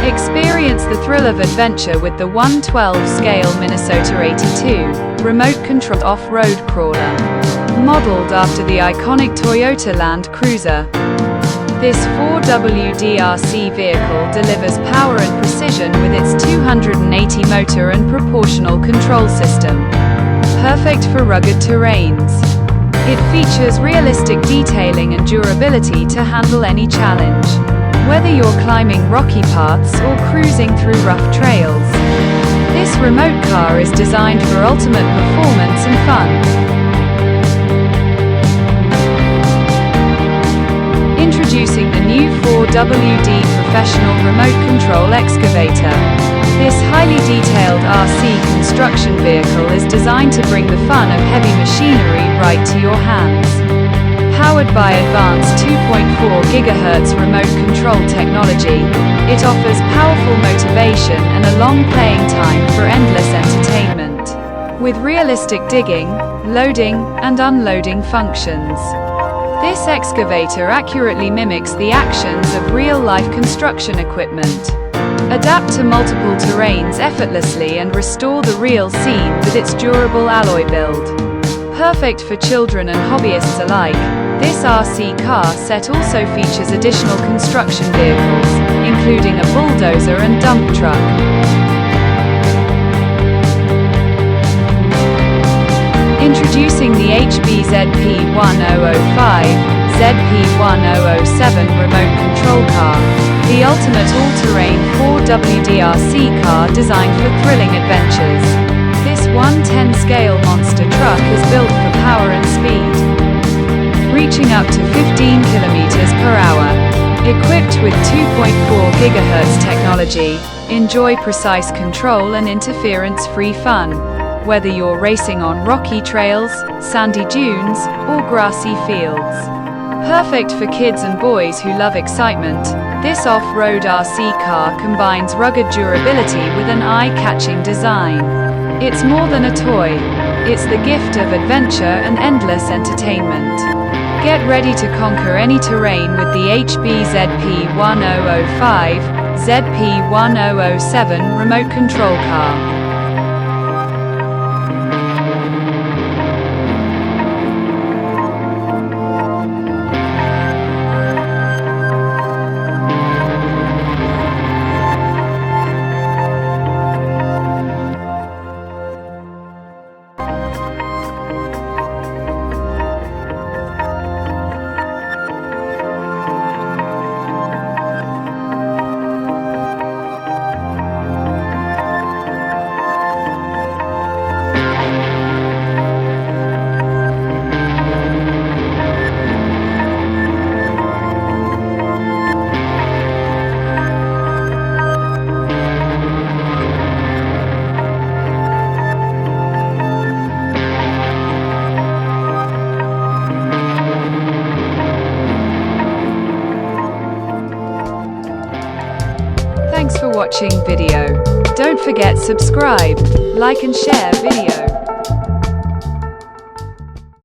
Experience the thrill of adventure with the 1/12 scale Minnesota 82 Remote Control Off-Road Crawler. Modeled after the iconic Toyota Land Cruiser, this 4WD/RC vehicle delivers power and precision with its 280 motor and proportional control system. Perfect for rugged terrains. It features realistic detailing and durability to handle any challenge, whether you're climbing rocky paths or cruising through rough trails. This remote car is designed for ultimate performance and fun. Introducing the new 4WD Professional Remote Control Excavator. This highly detailed RC construction vehicle is designed to bring the fun of heavy machinery right to your hands. Powered by advanced 2.4 GHz remote control technology, it offers powerful motivation and a long playing time for endless entertainment. With realistic digging, loading, and unloading functions, this excavator accurately mimics the actions of real-life construction equipment. Adapt to multiple terrains effortlessly and restore the real scene with its durable alloy build. Perfect for children and hobbyists alike, this RC car set also features additional construction vehicles, including a bulldozer and dump truck. Introducing the HB ZP1005, ZP1007 Remote Control Car, the ultimate all-terrain 4WD/RC car designed for thrilling adventures. This 1/10 scale monster truck is built for power and speed, reaching up to 15 km/h. Equipped with 2.4 GHz technology, enjoy precise control and interference-free fun, whether you're racing on rocky trails, sandy dunes, or grassy fields. Perfect for kids and boys who love excitement, this off-road RC car combines rugged durability with an eye-catching design. It's more than a toy, it's the gift of adventure and endless entertainment. Get ready to conquer any terrain with the HB ZP1005, ZP1007 Remote Control Car. Thanks for watching video. Don't forget subscribe, like and share video.